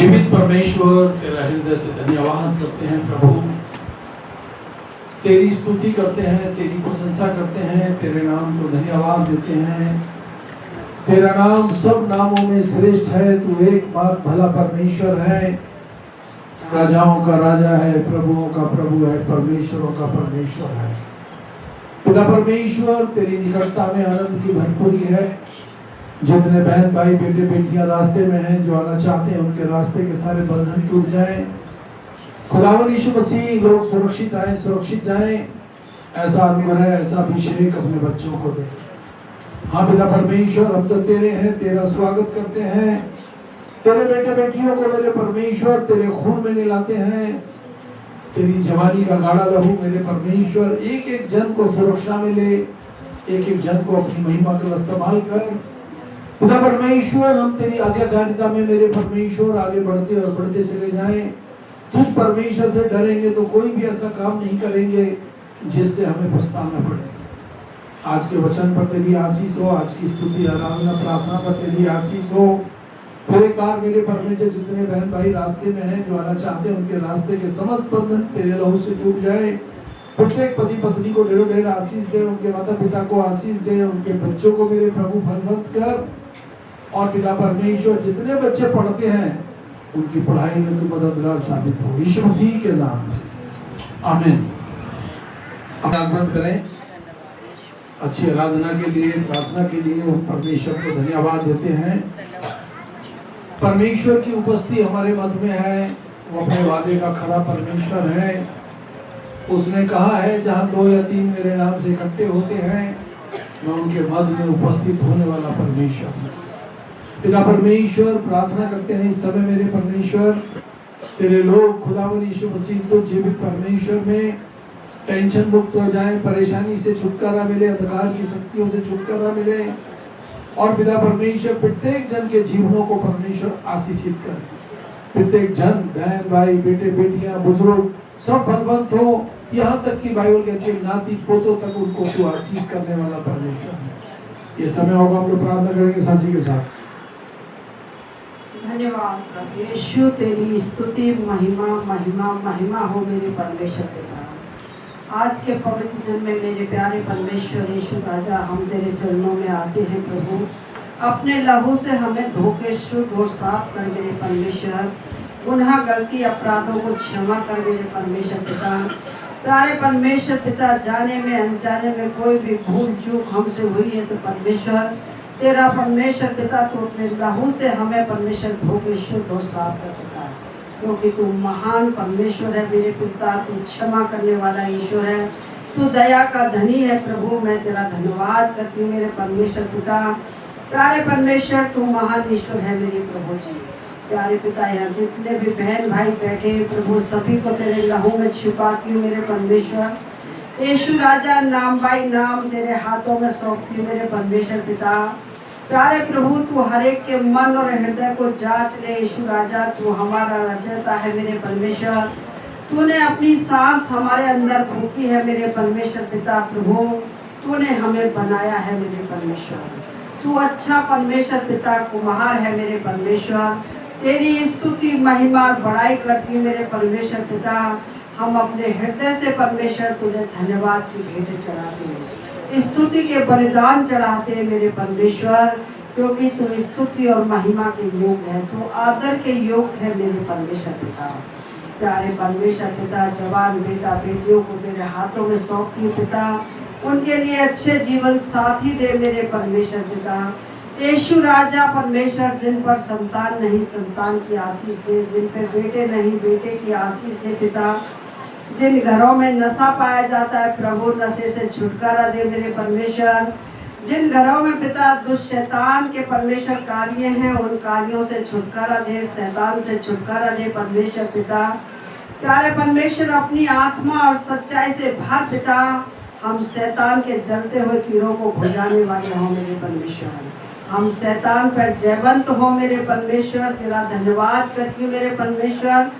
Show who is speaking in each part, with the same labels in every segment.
Speaker 1: जीवित परमेश्वर, तेरा हृदय से धन्यवाद करते हैं प्रभु। तेरी स्तुति करते हैं, तेरी प्रशंसा करते हैं, तेरे नाम को धन्यवाद देते हैं। तेरा नाम सब नामों में श्रेष्ठ है। तू एक बात भला परमेश्वर है, राजाओं का राजा है, प्रभुओं का प्रभु है, परमेश्वरों का परमेश्वर है। पिता परमेश्वर, तेरी निकटता में आनंद की भरपूरी है। जितने बहन भाई बेटे बेटियां रास्ते में हैं, जो आना चाहते हैं, उनके रास्ते के सारे बंधन टूट जाएं। खुदावन यीशु मसीह, लोग सुरक्षित आए, सुरक्षित जाएं। ऐसा अनुग्रह, ऐसा अभिषेक अपने बच्चों को दे। हाँ पिता परमेश्वर, हम तो तेरे हैं, तेरा स्वागत करते हैं। तेरे बेटे बेटियों को मेरे परमेश्वर तेरे खून में मिलाते हैं। तेरी जवानी का गाढ़ा लहू मेरे परमेश्वर एक एक जन को सुरक्षा मिले, एक एक जन को अपनी महिमा का इस्तेमाल कर। खुदा परमेश्वर, हम तेरी आज्ञाकारिता में मेरे परमेश्वर आगे बढ़ते और बढ़ते चले जाएं। तुझ परमेश्वर से डरेंगे तो कोई भी ऐसा काम नहीं करेंगे जिससे हमें पछताना पड़े। आज के वचन पर तेरी आशीष हो, आज की स्तुति आराधना प्रार्थना पर तेरी आशीष हो। फिर एक बार मेरे परमेश्वर, जितने बहन भाई रास्ते में हैं, जो आना चाहते हैं, उनके रास्ते के समस्त बंधन तेरे लहू से टूट जाए। प्रत्येक पति पत्नी को ढेरों ढेर आशीष दे, उनके माता पिता को आशीष दे, उनके बच्चों को मेरे प्रभु फलवंत कर। और पिता परमेश्वर, जितने बच्चे पढ़ते हैं उनकी पढ़ाई में तू मददगार साबित हो, यीशु मसीह के नाम में, आमीन। बंद करें। अच्छी आराधना के लिए, प्रार्थना के लिए हम परमेश्वर को धन्यवाद देते हैं। परमेश्वर की उपस्थिति हमारे मध्य में है। वो अपने वादे का खरा परमेश्वर है। उसने कहा है, जहाँ 2 या 3 मेरे नाम से इकट्ठे होते हैं, मैं उनके मध्य में उपस्थित होने वाला परमेश्वर हूँ। पिता परमेश्वर, प्रार्थना करते हैं इस समय मेरे परमेश्वर, तेरे लोग खुदावन यीशु मसीह तो जीवित परमेश्वर में टेंशन मुक्त हो जाएं, परेशानी से छुटकारा मिले, अंधकार की शक्तियों से छुटकारा मिले। और पिता परमेश्वर, प्रत्येक जन के जीवनों को परमेश्वर आशीषित करे। प्रत्येक जन, बहन भाई बेटे बेटियां बुजुर्ग सब फलवंत हो। यहाँ तक कि बाइबल कहती है नाती पोतों तक उनको तू आशीष करने वाला परमेश्वर है। ये समय होगा, हम लोग प्रार्थना करेंगे साथी के साथ।
Speaker 2: धन्यवाद प्रभु यीशु, तेरी स्तुति महिमा महिमा महिमा हो मेरे परमेश्वर पिता। आज के पवित्र दिन में मेरे प्यारे परमेश्वर यीशु राजा, हम तेरे चरणों में आते हैं प्रभु। अपने लहू से हमें धोके शुद्ध और साफ कर मेरे परमेश्वर। गुनाह गलती अपराधों को क्षमा कर मेरे परमेश्वर पिता। प्यारे परमेश्वर पिता, जाने में अनजाने में कोई भी भूल चूक हमसे हुई है तो परमेश्वर तेरा परमेश्वर पिता तू अपने लहू से हमें परमेश्वर धोके शुद्ध और साफ कर पिता, क्योंकि तू महान परमेश्वर है मेरे पिता। तू क्षमा करने वाला ईश्वर है, तू दया का धनी है प्रभु। मैं तेरा धन्यवाद करती हूँ मेरे परमेश्वर पिता। प्यारे परमेश्वर, तू महान ईश्वर है मेरे प्रभु जी। प्यारे पिता, यहाँ जितने भी बहन भाई बैठे प्रभु, सभी को तेरे लहू में छिपाती हूँ मेरे परमेश्वर। यीशु राजा, नाम बाई नाम तेरे हाथों में सौंपती हूँ मेरे परमेश्वर पिता। प्यारे प्रभु, तू हर एक के मन और हृदय को जांच ले। यीशु राजा, तू हमारा रचयिता है मेरे परमेश्वर। तूने अपनी सांस हमारे अंदर फूंकी है मेरे परमेश्वर पिता। प्रभु, तूने हमें बनाया है मेरे परमेश्वर। तू अच्छा परमेश्वर पिता, कुम्हार है मेरे परमेश्वर। तेरी स्तुति महिमा बड़ाई करती हूँ मेरे परमेश्वर पिता। हम अपने हृदय से परमेश्वर तुझे धन्यवाद की भेंट चढ़ाते हैं, स्तुति के बलिदान चढ़ाते हैं मेरे परमेश्वर, क्योंकि तू स्तुति और महिमा के योग्य है, तू आदर के योग्य है मेरे परमेश्वर पिता। प्यारे परमेश्वर पिता, जवान बेटा बेटियों को तेरे हाथों में सौंपती हूँ पिता। उनके लिए अच्छे जीवन साथी दे मेरे परमेश्वर पिता। यीशु राजा परमेश्वर, जिन पर संतान नहीं संतान की आशीष दे, जिन पर बेटे नहीं बेटे की आशीष दे पिता। जिन घरों में नशा पाया जाता है प्रभु, नशे से छुटकारा दे मेरे परमेश्वर। जिन घरों में पिता दुष्ट शैतान के परमेश्वर कार्य हैं, उन कार्यों से छुटकारा दे, शैतान से छुटकारा दे परमेश्वर पिता। प्यारे परमेश्वर, अपनी आत्मा और सच्चाई से भर पिता। हम शैतान के जलते हुए तीरों को भुजाने वाले हों मेरे परमेश्वर। हम शैतान पर जयवंत हो मेरे परमेश्वर। तेरा धन्यवाद करती हूँ मेरे परमेश्वर।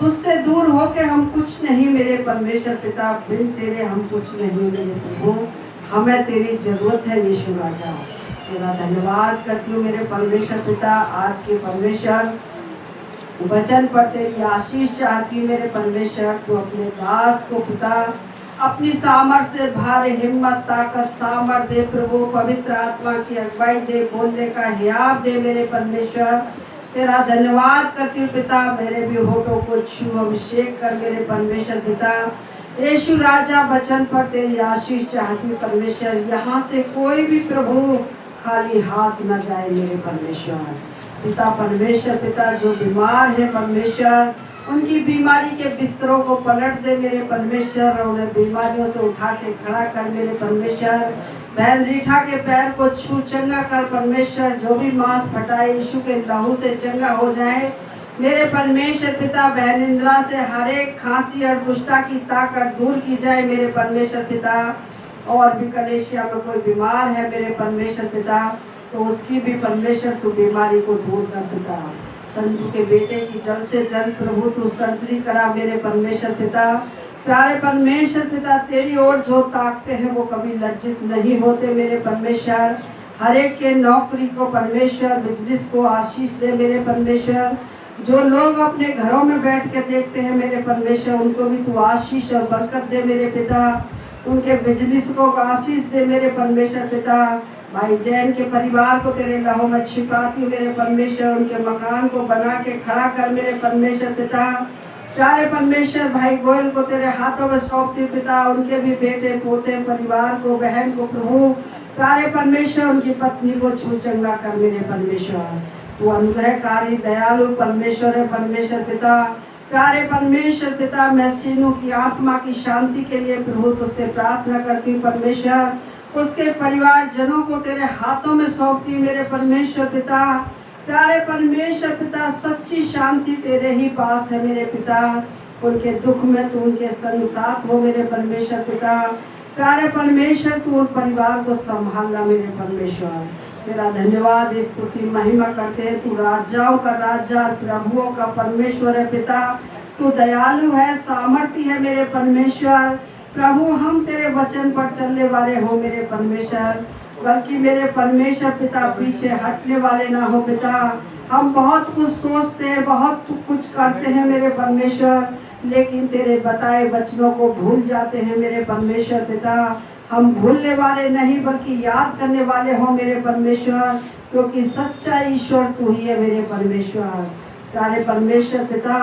Speaker 2: तुझसे दूर होके हम कुछ नहीं मेरे परमेश्वर पिता। बिन तेरे हम कुछ नहीं मेरे प्रभु। हमें तेरी जरूरत है यीशु राजा। तेरा धन्यवाद करती हूँ मेरे परमेश्वर पिता। आज के परमेश्वर वचन पर तेरी आशीष चाहती हूँ मेरे परमेश्वर। तू अपने दास को पिता अपनी सामर्थ से भारे हिम्मत ताकत सामर्थ दे प्रभु। पवित्र आत्मा की अगुवाई दे, बोलने का हियाव दे मेरे परमेश्वर। तेरा धन्यवाद करती हूँ पिता। मेरे भी होठों को छू अभिषेक कर मेरे परमेश्वर पिता। यीशु राजा वचन पर तेरी आशीष चाहती हूँ परमेश्वर। यहाँ से कोई भी प्रभु खाली हाथ न जाए मेरे परमेश्वर पिता। परमेश्वर पिता जो बीमार है परमेश्वर, उनकी बीमारी के बिस्तरों को पलट दे मेरे परमेश्वर और उन्हें बीमारियों से उठा के खड़ा कर मेरे परमेश्वर। बहन रीठा के पैर को छू चंगा कर परमेश्वर। जो भी मांस फटाए यीशु के लहू से चंगा हो जाए मेरे परमेश्वर पिता। बहन इंदिरा से हर एक खांसी और कुष्ठा की ताकत दूर की जाए मेरे परमेश्वर पिता। और भी कलेशिया में कोई बीमार है मेरे परमेश्वर पिता, तो उसकी भी परमेश्वर तू बीमारी को दूर कर पिता। संजू के बेटे की जल्द से जल्द प्रभु तू सर्जरी करा मेरे परमेश्वर पिता। प्यारे परमेश्वर पिता, तेरी ओर जो ताकते हैं वो कभी लज्जित नहीं होते मेरे परमेश्वर। हर एक के नौकरी को परमेश्वर, बिजनेस को आशीष दे मेरे परमेश्वर। जो लोग अपने घरों में बैठ के देखते हैं मेरे परमेश्वर, उनको भी तू आशीष और बरकत दे मेरे पिता। उनके बिजनेस को आशीष दे मेरे परमेश्वर पिता। भाई जैन के परिवार को तेरे लहू में छिपाती हूँ मेरे परमेश्वर। उनके मकान को बना के खड़ा कर मेरे परमेश्वर पिता। प्यारे परमेश्वर, भाई गोयल को तेरे हाथों में सौंपती हूँ पिता। उनके भी बेटे पोते परिवार को, बहन को प्रभु। प्यारे परमेश्वर, उनकी पत्नी को छू चंगा कर मेरे परमेश्वर। तू अनुग्रहकारी दयालु परमेश्वर है परमेश्वर पिता। प्यारे परमेश्वर पिता, मैं सीनू की आत्मा की शांति के लिए प्रभु तुझसे प्रार्थना करती हूँ परमेश्वर। उसके परिवार जनों को तेरे हाथों में सौंपती मेरे परमेश्वर पिता। प्यारे परमेश्वर पिता, सच्ची शांति तेरे ही पास है मेरे पिता। उनके दुख में तू उनके संग साथ हो मेरे परमेश्वर पिता। प्यारे परमेश्वर, तू उन परिवार को संभालना मेरे परमेश्वर। तेरा धन्यवाद स्तुति महिमा करते हैं। तू राजाओं का राजा, प्रभुओं का परमेश्वर है पिता। तू दयालु है, सामर्थी है मेरे परमेश्वर। प्रभु, हम तेरे वचन पर चलने वाले हो मेरे परमेश्वर, बल्कि मेरे परमेश्वर पिता पीछे हटने वाले ना हो पिता। हम बहुत कुछ सोचते हैं, बहुत कुछ करते हैं मेरे परमेश्वर, लेकिन तेरे बताए वचनों को भूल जाते हैं मेरे परमेश्वर पिता। हम भूलने वाले नहीं बल्कि याद करने वाले हो मेरे परमेश्वर, क्योंकि सच्चा ईश्वर तू ही है मेरे परमेश्वर। प्यारे परमेश्वर पिता,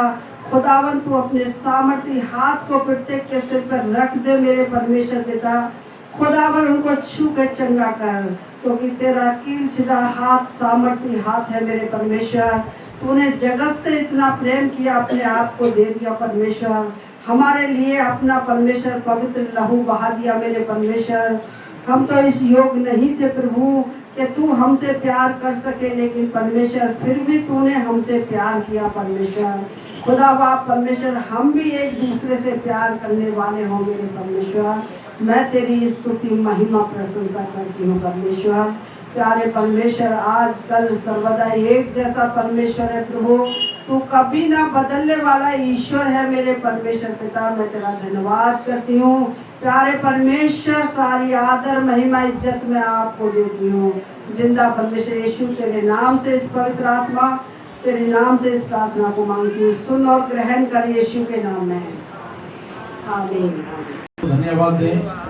Speaker 2: खुदावन तू अपने सामर्थी हाथ को प्रत्येक के सिर पर रख दे मेरे परमेश्वर पिता। खुदावन उनको छू के चंगा कर, क्योंकि तेरा कीलछिदा हाथ सामर्थी हाथ है मेरे परमेश्वर। तूने जगत से इतना प्रेम किया, अपने आप को दे दिया परमेश्वर। हमारे लिए अपना परमेश्वर पवित्र लहू बहा दिया मेरे परमेश्वर। हम तो इस योग नहीं थे प्रभु कि तू हमसे प्यार कर सके, लेकिन परमेश्वर फिर भी तूने हमसे प्यार किया परमेश्वर। खुदा बाप परमेश्वर, हम भी एक दूसरे से प्यार करने वाले हों मेरे परमेश्वर। मैं तेरी स्तुति महिमा प्रशंसा करती हूँ परमेश्वर। प्यारे परमेश्वर, आज कल सर्वदा एक जैसा परमेश्वर है प्रभु। तू कभी ना बदलने वाला ईश्वर है मेरे परमेश्वर पिता। मैं तेरा धन्यवाद करती हूँ प्यारे परमेश्वर। सारी आदर महिमा इज्जत मैं आपको देती हूँ। जिंदा परमेश्वर यीशु, तेरे नाम से इस पवित्र आत्मा, तेरे नाम से इस प्रार्थना को मांगती हूँ। सुन और ग्रहण कर यीशु के नाम में, आमीन।
Speaker 1: धन्यवाद दें।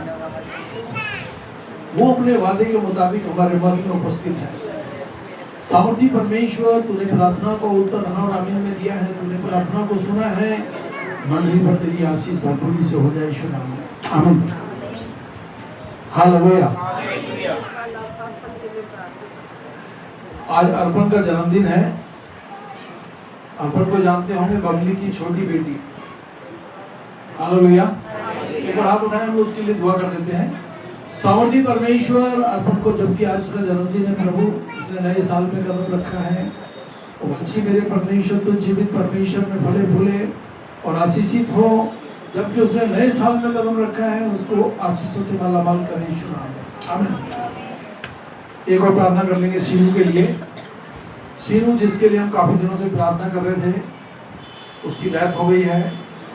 Speaker 1: वो अपने वादे के मुताबिक हमारे मध्य में उपस्थित है। सामर्थी परमेश्वर, तूने प्रार्थना को उत्तर हाँ और आमीन में दिया है। तूने प्रार्थना को सुना है। मंडली पर तेरी आशीष भरपूरी से हो जाए यीशु नाम में, आमीन। हालेलुया। आज अर्पण का जन्मदिन है। अर्पण को जानते होंगे, बबली की छोटी बेटी। हालेलुया। एक बार हाथ उठाएं, हम लोग उसके लिए दुआ कर देते हैं। सामर्थी परमेश्वर, अर्पण को जबकि आज उसका जन्मदिन है प्रभु, उसने नए साल में कदम रखा है। वो बच्ची मेरे परमेश्वर तो जीवित परमेश्वर में फले फूले और आशीषित हो। जबकि उसने नए साल में कदम रखा है, उसको आशीषों से मालामाल करें यीशु नाम में, आमीन। एक और प्रार्थना कर लेंगे सीनू के लिए। सीनू, जिसके लिए हम काफी दिनों से प्रार्थना कर रहे थे, उसकी डेथ हो गई है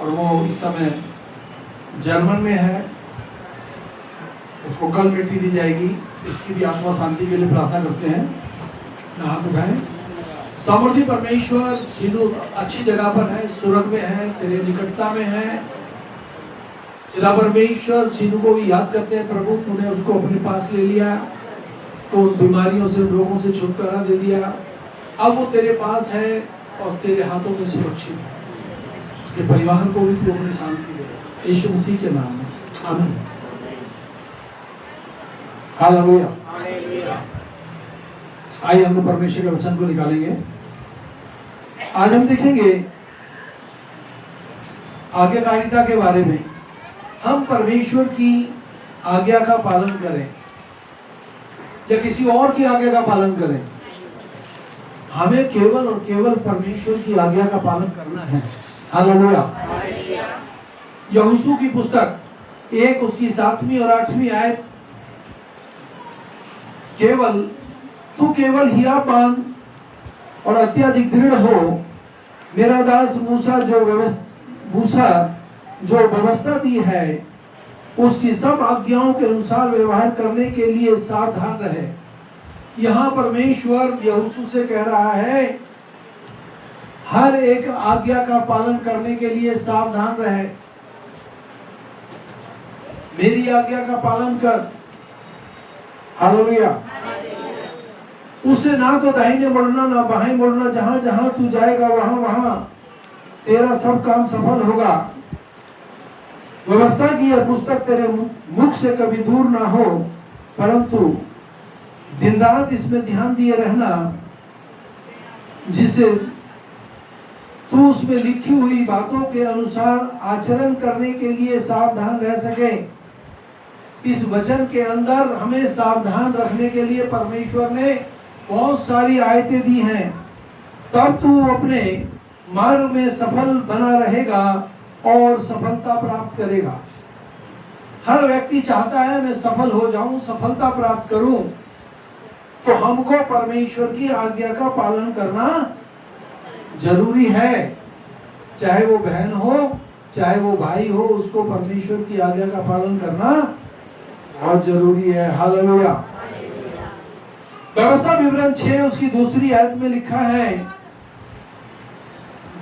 Speaker 1: और वो इस समय जर्मन में है। उसको कल मिट्टी दी जाएगी। उसकी भी आत्मा शांति के लिए प्रार्थना करते हैं। हाथ उठाएं। समृद्धि परमेश्वर, सीधू अच्छी जगह पर है, स्वर्ग में है, तेरे निकटता में है। पिता परमेश्वर सीधू को भी याद करते हैं, प्रभु तूने उसको अपने पास ले लिया, उसको उन बीमारियों से, रोगों से छुटकारा दे दिया। अब वो तेरे पास है और तेरे हाथों में सुरक्षित है। उसके परिवार को भी तू अपनी शांति दे, यीशु मसीह के नाम में, आमीन। हालेलुया। आइए हम लोग परमेश्वर के वचन को निकालेंगे। आज हम देखेंगे आज्ञाकारिता के बारे में। हम परमेश्वर की आज्ञा का पालन करें या किसी और की आज्ञा का पालन करें, हमें केवल और केवल परमेश्वर की आज्ञा का पालन करना है। हालेलुया। यहोशू की पुस्तक 1 उसकी 7वीं और 8वीं आयत, तू केवल हिया बांध और अत्यधिक दृढ़ हो। मेरा दास मूसा जो व्यवस्था दी है उसकी सब आज्ञाओं के अनुसार व्यवहार करने के लिए सावधान रहे। यहाँ परमेश्वर यहोशू से कह रहा है, हर एक आज्ञा का पालन करने के लिए सावधान रहे। मेरी आज्ञा का पालन कर। हालेलुया। उससे ना तो दाहिने मुड़ना ना बाएं मुड़ना, जहां जहां तू जाएगा वहां वहां तेरा सब काम सफल होगा। व्यवस्था की यह पुस्तक तेरे मुख से कभी दूर ना हो, परंतु दिन रात इसमें ध्यान दिए रहना, जिससे तू उसमें लिखी हुई बातों के अनुसार आचरण करने के लिए सावधान रह सके। इस वचन के अंदर हमें सावधान रखने के लिए परमेश्वर ने बहुत सारी आयतें दी हैं। तब तू अपने मार्ग में सफल बना रहेगा और सफलता प्राप्त करेगा। हर व्यक्ति चाहता है मैं सफल हो जाऊं, सफलता प्राप्त करूं, तो हमको परमेश्वर की आज्ञा का पालन करना जरूरी है। चाहे वो बहन हो, चाहे वो भाई हो, उसको परमेश्वर की आज्ञा का पालन करना बहुत जरूरी है। हालेलुया। व्यवस्था विवरण 6 उसकी 2री आयत में लिखा है,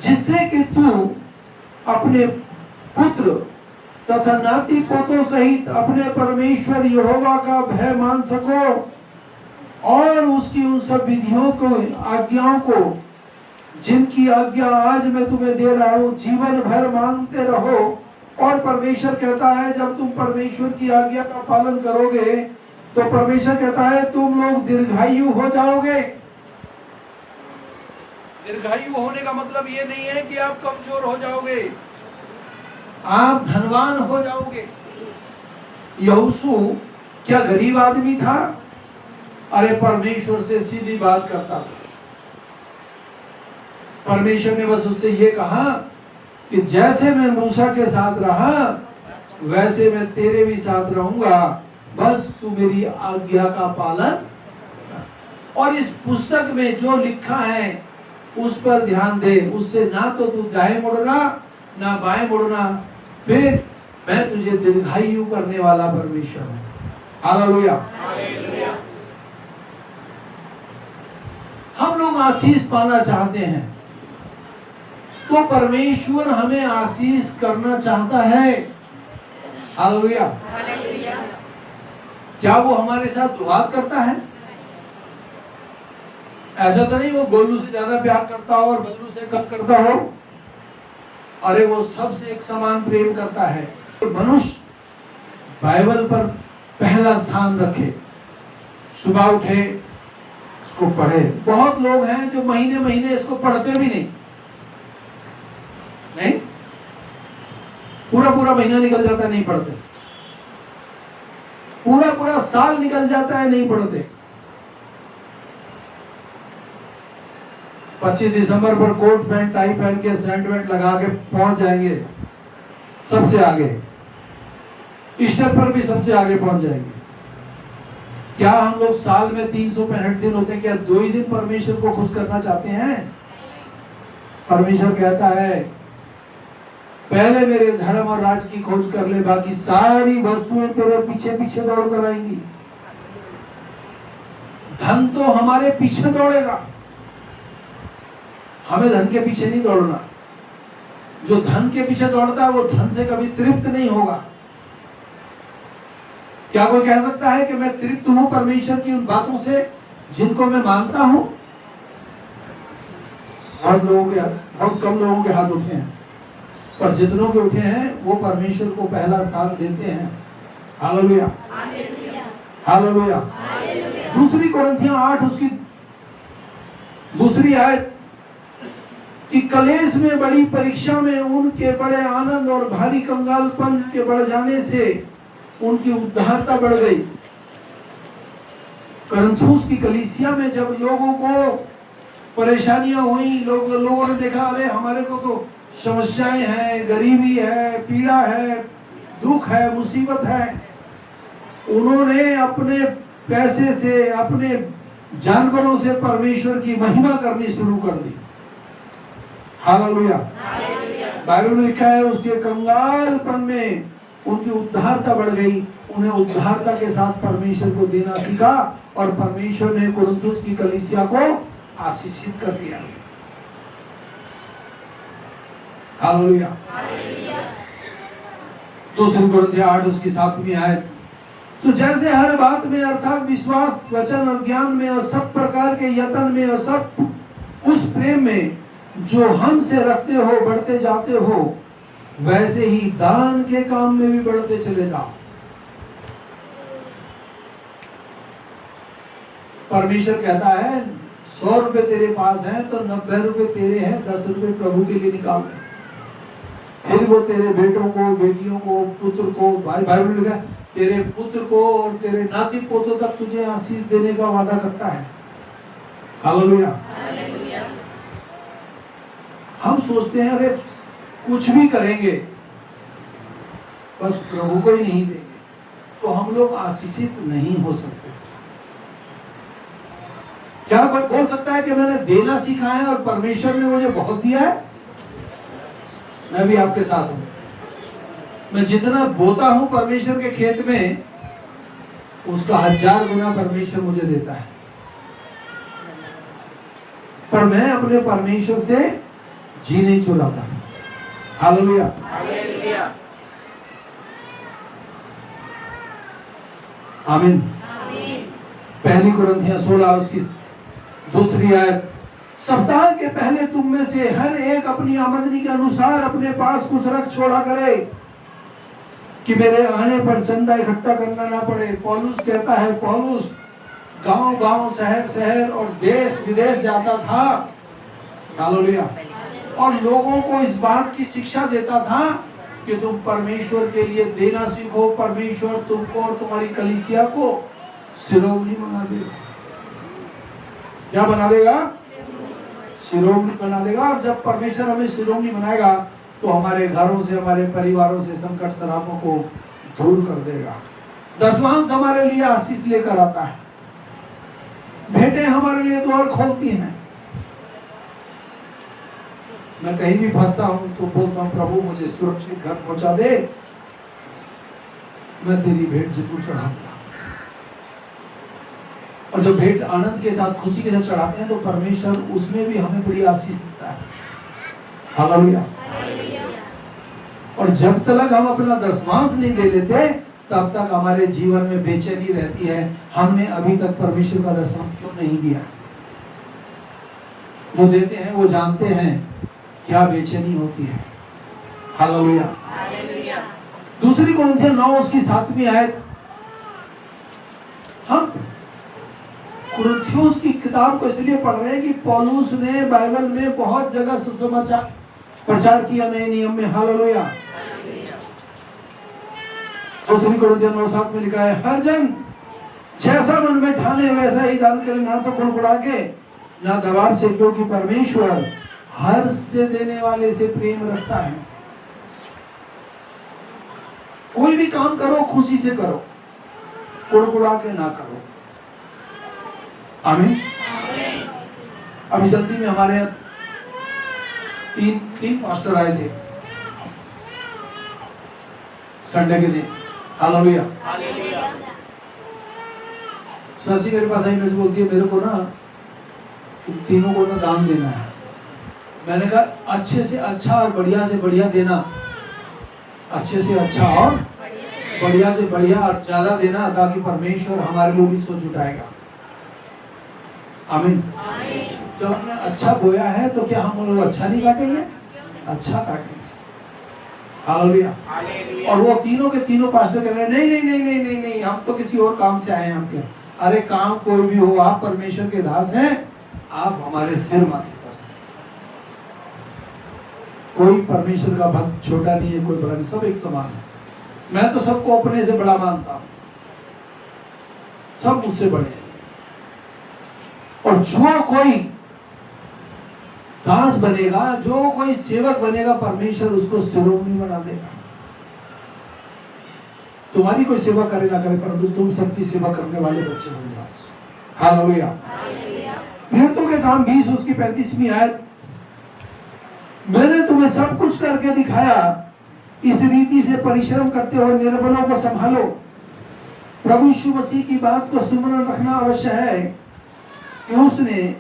Speaker 1: जिससे कि तू अपने पुत्र तथा नाती पोतों सहित अपने परमेश्वर यहोवा का भय मान सको और उसकी उन सब विधियों को, आज्ञाओं को, जिनकी आज्ञा आज मैं तुम्हें दे रहा हूं, जीवन भर मानते रहो। और परमेश्वर कहता है जब तुम परमेश्वर की आज्ञा का पालन करोगे तो परमेश्वर कहता है तुम लोग दीर्घायु हो जाओगे। दीर्घायु होने का मतलब ये नहीं है कि आप कमजोर हो जाओगे, आप धनवान हो जाओगे। यहोशू क्या गरीब आदमी था? अरे परमेश्वर से सीधी बात करता था। परमेश्वर ने बस उससे ये कहा कि जैसे मैं मूसा के साथ रहा वैसे मैं तेरे भी साथ रहूंगा, बस तू मेरी आज्ञा का पालन। और इस पुस्तक में जो लिखा है उस पर ध्यान दे, उससे ना तो तू दाएं मुड़ना ना बाएं मुड़ना, फिर मैं तुझे दीर्घायु करने वाला परमेश्वर हूं। हालेलुया। हम लोग आशीष पाना चाहते हैं तो परमेश्वर हमें आशीष करना चाहता है। हालेलुया। क्या वो हमारे साथ विवाद करता है? ऐसा तो नहीं वो गोलू से ज्यादा प्यार करता हो और बल्लू से कम करता हो। अरे वो सबसे एक समान प्रेम करता है। मनुष्य बाइबल पर पहला स्थान रखे, सुबह उठे इसको पढ़े। बहुत लोग हैं जो महीने महीने इसको पढ़ते भी नहीं, पूरा महीना निकल जाता है नहीं पढ़ते, पूरा साल निकल जाता है नहीं पढ़ते। 25 दिसंबर पर कोट पैंट टाई पहन के सैंडवेट लगा के पहुंच जाएंगे सबसे आगे, ईस्टर पर भी सबसे आगे पहुंच जाएंगे। क्या हम लोग साल में 365 दिन होते हैं, क्या 2 ही दिन परमेश्वर को खुश करना चाहते हैं? परमेश्वर कहता है पहले मेरे धर्म और राज की खोज कर ले, बाकी सारी वस्तुएं तेरे पीछे पीछे दौड़ कर आएंगी। धन तो हमारे पीछे दौड़ेगा, हमें धन के पीछे नहीं दौड़ना। जो धन के पीछे दौड़ता है वो धन से कभी तृप्त नहीं होगा। क्या कोई कह सकता है कि मैं तृप्त हूं परमेश्वर की उन बातों से जिनको मैं मानता हूं? बहुत कम लोगों के हाथ उठे हैं, पर जितनों के उठे हैं वो परमेश्वर को पहला स्थान देते हैं। Hallelujah, hallelujah. दूसरी कोरिन्थियों 8 उसकी दूसरी आयत कि कलेश में बड़ी परीक्षा में उनके बड़े आनंद और भारी कंगालपन के बढ़ जाने से उनकी उद्धारता बढ़ गई। करंथुस की कलीसिया में जब लोगों को परेशानियां हुई, लोगों ने देखा अरे हमारे को तो समस्याएं हैं, गरीबी है, पीड़ा है, दुख है, मुसीबत है, उन्होंने अपने पैसे से, अपने जानवरों से परमेश्वर की महिमा करनी शुरू कर दी। हालेलुया। बाइबल में लिखा है उसके कंगालपन में उनकी उद्धारता बढ़ गई। उन्हें उद्धारता के साथ परमेश्वर को देना सीखा और परमेश्वर ने कोरिन्थुस की कलीसिया को आशीषित कर दिया। हालेलुया। दूसरी कोरिन्थियों 8 उसकी 7वीं आयत। तो जैसे हर बात में अर्थात विश्वास, वचन और ज्ञान में और सब प्रकार के यत्न में और सब उस प्रेम में जो हमसे रखते हो बढ़ते जाते हो, वैसे ही दान के काम में भी बढ़ते चले जाओ। परमेश्वर कहता है 100 रुपए तेरे पास हैं तो 90 रुपए तेरे हैं, 10 रुपए प्रभु के लिए निकाल दे। फिर वो तेरे बेटों को, बेटियों को, पुत्र को, भाई लिखा तेरे पुत्र को और तेरे नाती पोतों तक तुझे आशीष देने का वादा करता है। हालेलुया। हम सोचते हैं अरे कुछ भी करेंगे बस प्रभु को ही नहीं देंगे तो हम लोग आशीषित नहीं हो सकते। क्या कोई बोल सकता है कि मैंने देना सीखा है और परमेश्वर ने मुझे बहुत दिया है? मैं भी आपके साथ हूं। मैं जितना बोता हूं परमेश्वर के खेत में, उसका 1000 गुना परमेश्वर मुझे देता है। पर मैं अपने परमेश्वर से जी नहीं चुराता। हालेलुया। आमीन। पहली कोरिन्थियों 16 उसकी दूसरी आयत। सप्ताह के पहले तुम में से हर एक अपनी आमदनी के अनुसार अपने पास कुछ रख छोड़ा करे कि मेरे आने पर चंदा इकट्ठा करना ना पड़े। पौलुस कहता है, पौलुस गांव गांव, शहर शहर और देश विदेश जाता था। हालेलुया। और लोगों को इस बात की शिक्षा देता था कि तुम परमेश्वर के लिए देना सीखो। परमेश्वर तुमको और तुम्हारी कलीसिया को शिरोमणि बना देगा। क्या बना देगा? शिरोमणि बना देगा। और जब परमेश्वर हमें शिरोमणि बनाएगा तो हमारे घरों से, हमारे परिवारों से संकट सरापों को दूर कर देगा। दसवांश हमारे लिए आशीष लेकर आता है। भेंटें हमारे लिए द्वार खोलती हैं। मैं कहीं भी फंसता हूं तो बोलता हूं प्रभु मुझे सुरक्षित घर पहुंचा दे, मैं तेरी भेंट जरूर चढ़ाऊंगा। और जब भेंट आनंद के साथ, खुशी के साथ चढ़ाते हैं तो परमेश्वर उसमें भी हमें बड़ी आशीष देता है। हालेलुया। और जब तक हम अपना दसवांश नहीं दे लेते तब तक हमारे जीवन में बेचैनी रहती है। हमने अभी तक परमेश्वर का दसवांश क्यों नहीं दिया? जो देते हैं वो जानते हैं क्या बेचैनी होती है। हालेलुया। दूसरी कोरिन्थियों 9 उसकी 7वीं आयत। हम कुरिन्थियों की किताब को इसलिए पढ़ रहे हैं कि पौलुस ने बाइबल में बहुत जगह सुसमाचार प्रचार किया नए नियम में। हालेलुया। दूसरी कोरिन्थियों 9:7 में लिखा है, हर जन जैसा मन में ठाने वैसा ही दान करे, ना तो कुड़कुड़ा के ना दबाव से, क्योंकि परमेश्वर हर से देने वाले से प्रेम रखता है। कोई भी काम करो खुशी से करो, कुड़कुड़ा के ना करो। आमीन। अभी जल्दी में हमारे यहाँ तीन पास्टर आए थे संडे के दिन। हालेलुया। शशि मेरे पास आई, मेरे से बोलती है मेरे को ना तीनों को ना दान देना है। मैंने कहा अच्छे से अच्छा और बढ़िया से बढ़िया देना, अच्छे से अच्छा और बढ़िया से बढ़िया और ज्यादा देना, ताकि परमेश्वर हमारे लिए भी सोच उठाएगा। आमीन। जब हमने अच्छा बोया है तो क्या हम लोग अच्छा नहीं काटेंगे? अच्छा काटेंगे। हालेलुया। और वो तीनों के तीनों पास्टर कह रहे हैं नहीं नहीं नहीं नहीं नहीं नहीं, हम तो किसी और काम से आए हैं आपके। अरे काम कोई भी हो, आप परमेश्वर के दास हैं, आप हमारे सिर माथे पर। कोई परमेश्वर का भक्त छोटा नहीं है, कोई बड़ा नहीं, सब एक समान है। मैं तो सबको अपने से बड़ा मानता हूं, सब मुझसे बड़े हैं। और जो कोई दास बनेगा, जो कोई सेवक बनेगा, परमेश्वर उसको शिरोमणि बना देगा। तुम्हारी कोई सेवा करे ना करे, परंतु तुम सबकी सेवा करने वाले बच्चे बन जाओ। हालेलुया। प्रेरितों के काम 20 उसकी 35वीं आयत, मैंने तुम्हें सब कुछ करके दिखाया, इस रीति से परिश्रम करते हुए निर्बलों को संभालो। प्रभु यीशु मसीह की बात को सुमरण रखना अवश्य है कि उसने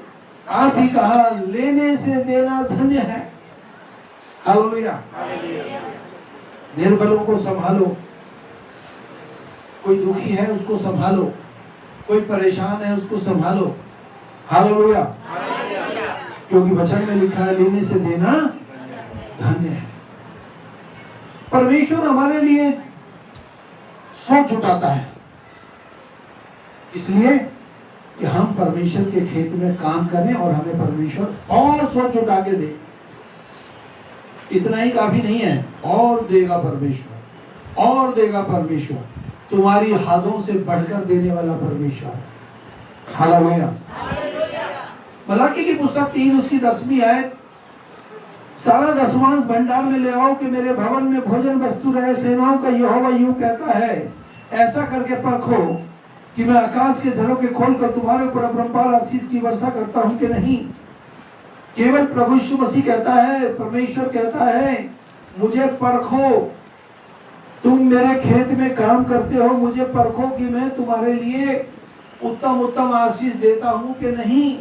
Speaker 1: आप ही कहा, लेने से देना धन्य है। हालेलुया। निर्बलों को संभालो, कोई दुखी है उसको संभालो, कोई परेशान है उसको संभालो। हालेलुया। क्योंकि वचन में लिखा है, लेने से देना धन्य है। परमेश्वर हमारे लिए सोच उठाता है, इसलिए कि हम परमेश्वर के खेत में काम करें और हमें परमेश्वर और सोच उठा के दे। इतना ही काफी नहीं है, और देगा परमेश्वर, और देगा परमेश्वर। तुम्हारी हाथों से बढ़कर देने वाला परमेश्वर। हालेलुया। मलाकी की पुस्तक 3 उसकी 10वीं आयत, सारा दसवांश भंडार में ले आओ कि मेरे भवन में भोजन वस्तु रहे। सेनाओं का यहोवा यूं कहता है, ऐसा करके परखो कि मैं आकाश के झरोखे खोलकर तुम्हारे ऊपर अपरंपार आशीष की वर्षा करता हूं कि नहीं। केवल प्रभु यीशु मसीह कहता है, परमेश्वर कहता है, मुझे परखो। तुम मेरे खेत में काम करते हो, मुझे परखो कि मैं तुम्हारे लिए उत्तम उत्तम आशीष देता हूं कि नहीं।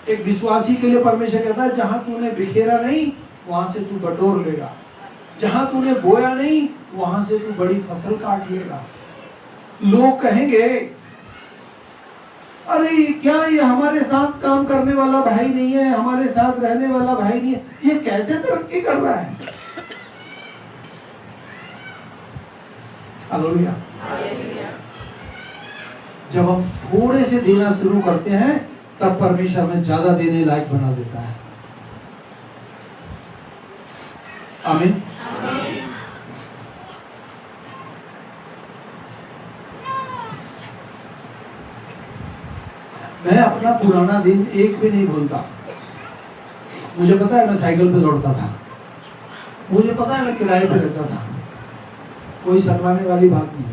Speaker 1: एक विश्वासी के लिए परमेश्वर कहता है, जहां तूने बिखेरा नहीं वहां से तू बटोर लेगा, जहां तूने बोया नहीं वहां से तू बड़ी फसल काट लेगा। लोग कहेंगे, अरे क्या ये हमारे साथ काम करने वाला भाई नहीं है, हमारे साथ रहने वाला भाई नहीं है, ये कैसे तरक्की कर रहा है। हालेलुया। जब हम थोड़े से देना शुरू करते हैं, तब परमेश्वर हमें ज्यादा देने लायक बना देता है। आमीन। मैं अपना पुराना दिन एक भी नहीं भूलता। मुझे पता है मैं साइकिल पे दौड़ता था, मुझे पता है मैं किराए पे रहता था, कोई शर्माने वाली बात नहीं।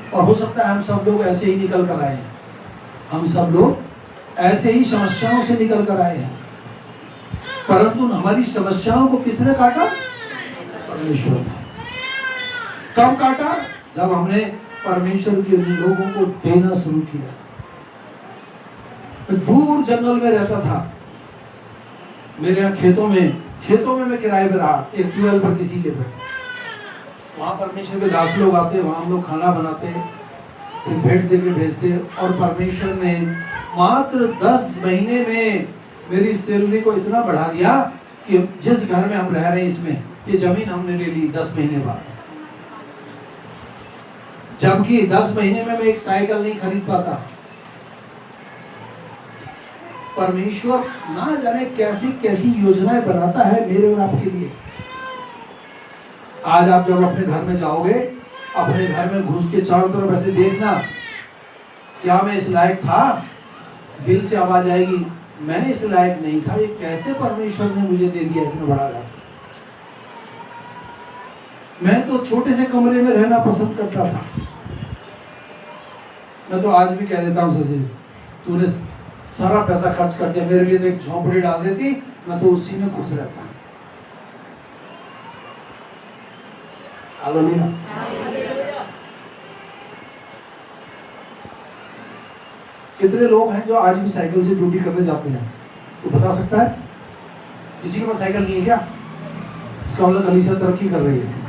Speaker 1: और हो सकता है हम सब लोग ऐसे ही निकल कर आए हैं, हम सब लोग ऐसे ही समस्याओं से निकल कर आए हैं, परंतु हमारी समस्याओं को किसने काटा? परमेश्वर ने। कब काटा? जब हमने परमेश्वर के लोगों को देना शुरू किया। मैं दूर जंगल में रहता था, मेरे यहाँ खेतों में मैं किराए पे रहा, एक ट्यूबवेल पर किसी के पे। वहाँ परमेश्वर के दास लोग आते, वहाँ हम लोग खाना बनाते, फिर भेंट देके भेजते। और परमेश्वर ने मात्र 10 महीने में मेरी सैलरी को इतना बढ़ा दिया कि जिस घर में हम रह रहे हैं, इसमें ये जमीन हमने ले ली 10 महीने बाद। जबकि 10 महीने में मैं एक साइकिल नहीं खरीद पाता। परमेश्वर ना जाने कैसी कैसी योजनाएं बनाता है मेरे और आपके लिए। आज आप जब अपने घर में जाओगे, अपने घर में घुस के चारों तरफ ऐसे देखना, क्या मैं इस लायक था? दिल से आवाज आएगी, मैं इस लायक नहीं था, ये कैसे परमेश्वर ने मुझे दे दिया इतना बड़ा घर। मैं तो छोटे से कमरे में रहना पसंद करता था। मैं तो आज भी कह देता हूँ, शशि तूने सारा पैसा खर्च कर दिया, मेरे लिए तो एक झोंपड़ी डाल देती, मैं तो उसी में खुश रहता। हालेलुया। कितने लोग हैं जो आज भी साइकिल से ड्यूटी करने जाते हैं? तो बता सकता है? किसी के पास साइकिल नहीं है क्या? इसका मतलब कलीसिया तरक्की कर रही है।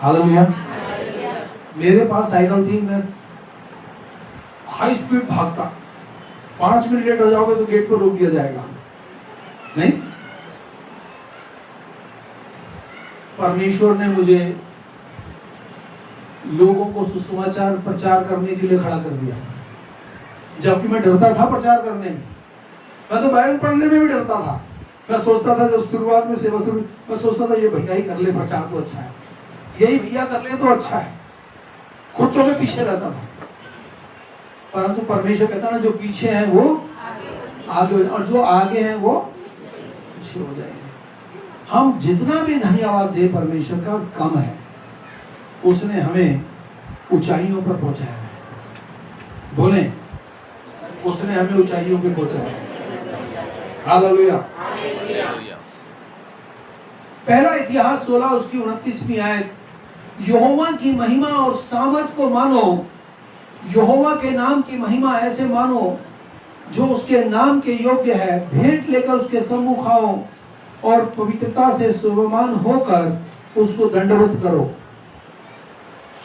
Speaker 1: हालेलुया। मेरे पास साइकिल थी, मैं हाई स्पीड भागता, 5 मिनट लेट हो जाओगे तो गेट पर रोक दिया जाएगा। नहीं, परमेश्वर ने मुझे लोगों को सुसमाचार प्रचार करने के लिए खड़ा कर दिया, जबकि मैं डरता था प्रचार करने में। मैं तो बाइबल पढ़ने में भी डरता था। मैं सोचता था, जब शुरुआत में सेवा शुरू, मैं सोचता था ये भैया ही कर ले प्रचार तो अच्छा है, यही भैया कर ले तो अच्छा है, खुद तो मैं पीछे रहता था। परंतु परमेश्वर कहता ना, जो पीछे हैं वो आगे, और जो आगे हैं वो पीछे हो जाएंगे। हम जितना भी धन्यवाद दे परमेश्वर का कम है। उसने हमें ऊंचाइयों पर पहुंचाया है। बोले, उसने हमें ऊंचाइयों पे पहुंचाया है। हालेलुया। पहला इतिहास 16 उसकी 29वीं आयत, यहोवा की महिमा और सामर्थ को मानो, यहोवा के नाम की महिमा ऐसे मानो जो उसके नाम के योग्य है। भेंट लेकर उसके सम्मुख आओ और पवित्रता से शोभामान होकर उसको दंडवत करो।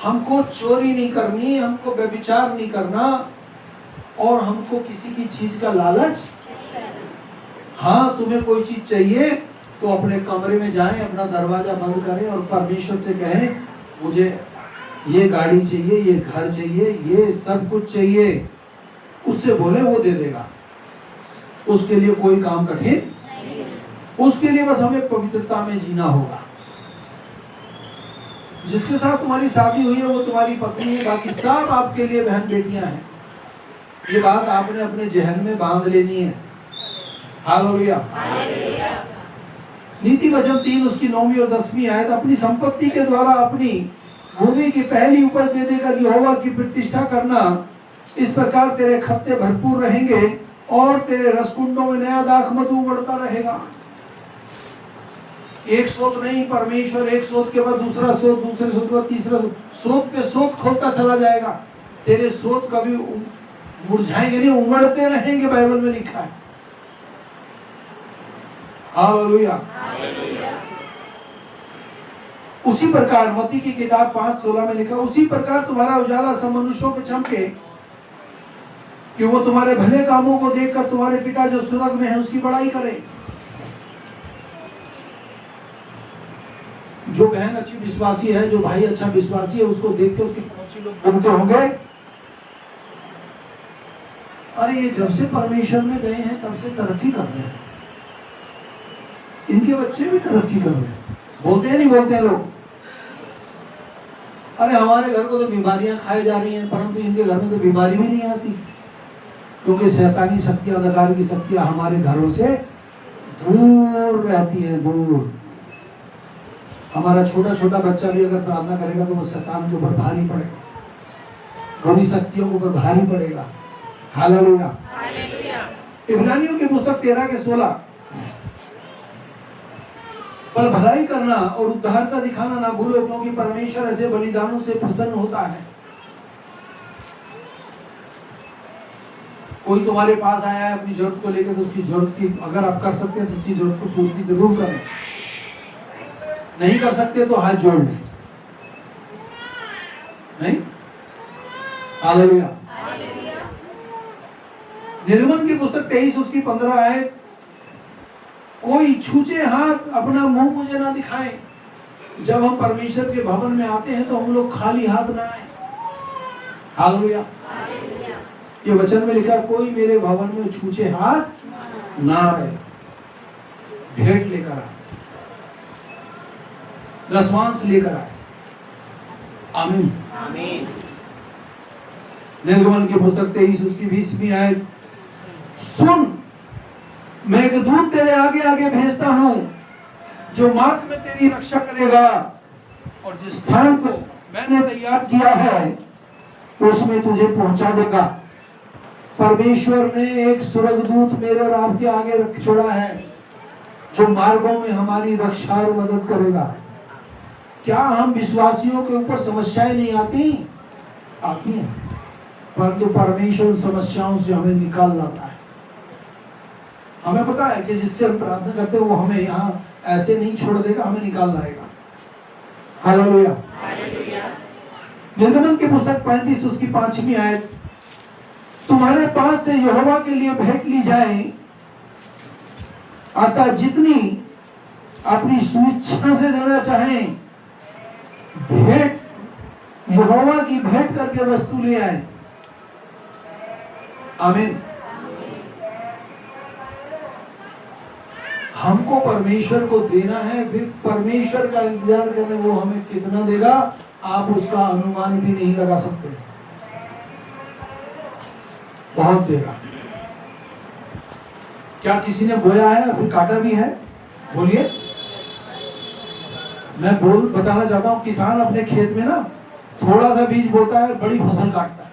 Speaker 1: हमको चोरी नहीं करनी, हमको व्यभिचार नहीं करना, और हमको किसी की चीज का लालच। हाँ, तुम्हें कोई चीज चाहिए तो अपने कमरे में जाएं, अपना दरवाजा बंद करें और परमेश्वर से कहें, मुझे ये गाड़ी चाहिए, ये घर चाहिए, ये सब कुछ चाहिए। उससे बोले, वो दे देगा। उसके लिए कोई काम कठिन, उसके लिए बस हमें पवित्रता में जीना होगा। जिसके साथ तुम्हारी शादी हुई है वो तुम्हारी पत्नी है, बाकी सब आपके लिए बहन बेटियां हैं। ये बात आपने अपने जहन में बांध लेनी है। हालेलुया। नीति वचन 3 उसकी 9वीं और 10वीं आयत, अपनी संपत्ति के द्वारा अपनी भूमि की पहली उपज दे देकर यहोवा की प्रतिष्ठा करना। इस प्रकार तेरे खत्ते भरपूर रहेंगे और तेरे रसकुंडों में नया दाख मधु बढ़ता रहेगा। एक सोत नहीं, परमेश्वर एक सोत के बाद दूसरा सोत, दूसरे सोत के बाद तीसरा सोत पे सोत खोलता चला जाएगा। तेरे सोत कभी मुरझाएंगे नहीं, उमड़ते रहेंगे, बाइबल में लिखा है। हालेलुया। उसी प्रकार मत्ती की किताब 5:16 में लिखा, उसी प्रकार तुम्हारा उजाला सब मनुष्यों पे चमके कि वो तुम्हारे भले कामों को देखकर तुम्हारे पिता जो स्वर्ग में है उसकी बड़ाई करे। जो बहन अच्छी विश्वासी है, जो भाई अच्छा विश्वासी है, उसको देख के उसके पड़ोसी लोग बोलते होंगे, अरे ये जब से परमेश्वर में गए हैं तब से तरक्की कर रहे हैं, इनके बच्चे भी तरक्की कर रहे हैं। बोलते हैं नहीं बोलते हैं लोग? अरे हमारे घर को तो बीमारियां खाई जा रही हैं, परंतु इनके घर में तो बीमारी भी नहीं आती, क्योंकि शैतानी शक्तियां, अंधकार की शक्तियां हमारे घरों से दूर रहती हैं, दूर। हमारा छोटा छोटा बच्चा भी अगर प्रार्थना करेगा तो वो शैतान के ऊपर भारी पड़ेगा, बुरी शक्तियों के ऊपर भारी पड़ेगा। हालेलुया। इब्रानियों की पुस्तक 13:16, पर भलाई करना और उद्धारता दिखाना ना भूलो, क्योंकि परमेश्वर ऐसे बलिदानों से प्रसन्न होता है। कोई तुम्हारे पास आया है अपनी जरूरत को लेकर, तो उसकी जरूरत की, अगर आप कर सकते हैं तो उसकी जरूरत को पूर्ति जरूर करें, नहीं कर सकते तो हाथ जोड़ लें। नहीं? हालेलुया। निर्गमन की पुस्तक 23 उसकी 15 है, कोई छूचे हाथ अपना मुंह मुझे ना दिखाए। जब हम परमेश्वर के भवन में आते हैं तो हम लोग खाली हाथ ना आए। हालेलुया। ये वचन में लिखा, कोई मेरे भवन में छूचे हाथ ना आए, भेंट लेकर आए, दशमांश लेकर आए। आमीन। निर्गमन की पुस्तक 23 उसकी 20वीं आयत, सुन, मैं एक दूत तेरे आगे आगे भेजता हूं जो मार्ग में तेरी रक्षा करेगा, और जिस स्थान को मैंने तैयार किया है उसमें तुझे पहुंचा देगा। परमेश्वर ने एक स्वर्गदूत मेरे और आपके आगे रख छोड़ा है, जो मार्गों में हमारी रक्षा और मदद करेगा। क्या हम विश्वासियों के ऊपर समस्याएं नहीं आती? आती हैं, परंतु परमेश्वर समस्याओं से हमें निकाल लाता है। हमें पता है कि जिससे हम प्रार्थना करते हैं वो हमें यहाँ ऐसे नहीं छोड़ देगा, हमें निकाल लाएगा। हालेलुया। निर्गमन की पुस्तक 35 उसकी 5वीं आयत, तुम्हारे पास से यहोवा के लिए भेंट ली जाए, अर्थात जितनी अपनी स्वेच्छा से देना चाहें, भेंट यहोवा की भेंट करके वस्तु ले आए। आमीन। हमको परमेश्वर को देना है, फिर परमेश्वर का इंतजार करें वो हमें कितना देगा आप उसका अनुमान भी नहीं लगा सकते। बहुत देगा। क्या किसी ने बोया है फिर काटा भी है? बोलिए। मैं बताना चाहता हूं, किसान अपने खेत में ना थोड़ा सा बीज बोता है, बड़ी फसल काटता है।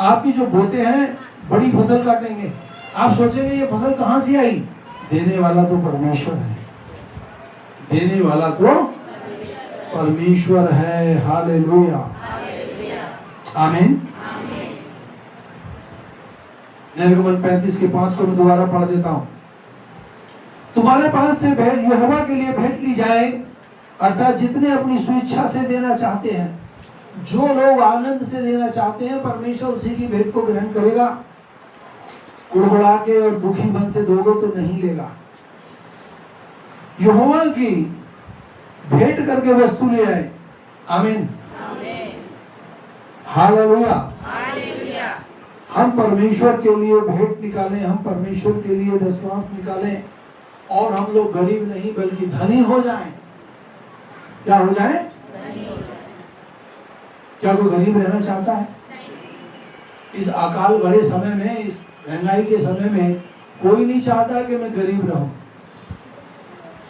Speaker 1: आप भी जो बोते हैं बड़ी फसल काटेंगे, आप सोचेंगे ये फसल कहां से आई? देने वाला तो परमेश्वर है, देने वाला तो परमेश्वर है। हालेलुया, आमीन। निर्गमन 35 के 5 को मैं दोबारा पढ़ देता हूं। तुम्हारे पास से भेंट यहोवा के लिए भेंट ली जाए, अर्थात जितने अपनी स्वेच्छा से देना चाहते हैं, जो लोग आनंद से देना चाहते हैं, परमेश्वर उसी की भेंट को ग्रहण करेगा। कुड़कुड़ा के और दुखी मन से दोगे तो नहीं लेगा। यहोवा की भेंट करके वस्तु ले आए। आमीन, हालेलुया। हम परमेश्वर के लिए भेंट निकालें, हम परमेश्वर के लिए दशमांश निकालें, और हम लोग गरीब नहीं बल्कि धनी हो जाएं। क्या हो जाए? क्या कोई गरीब रहना चाहता है? इस अकाल भरे समय में, इस महंगाई के समय में कोई नहीं चाहता कि मैं गरीब रहूं।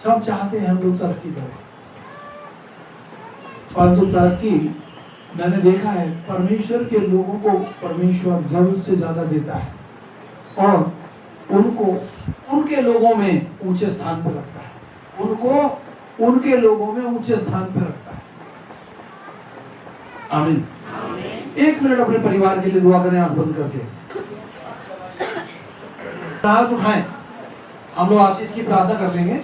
Speaker 1: सब चाहते हैं हम लोग तरक्की करें, परंतु तरक्की मैंने देखा है परमेश्वर के लोगों को परमेश्वर जरूरत से ज्यादा देता है, और उनको उनके लोगों में ऊंचे स्थान पर रखता है, उनको उनके लोगों में ऊंचे स्थान पर रखता है। आमीन। 1 मिनट अपने परिवार के लिए दुआ करें, आंख बंद करके हाथ उठाएं। हम लोग आशीष की प्रार्थना कर लेंगे।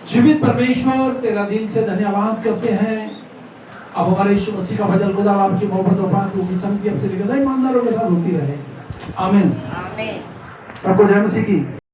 Speaker 1: जीवित परमेश्वर, तेरा दिल से धन्यवाद करते हैं। अब हमारे यीशु मसीह का फजल खुदा आपकी मोहब्बत और पाक रूह की संगति हमसे लेकर ईमानदारों के साथ होती रहे। आमीन। सबको जय मसीह की।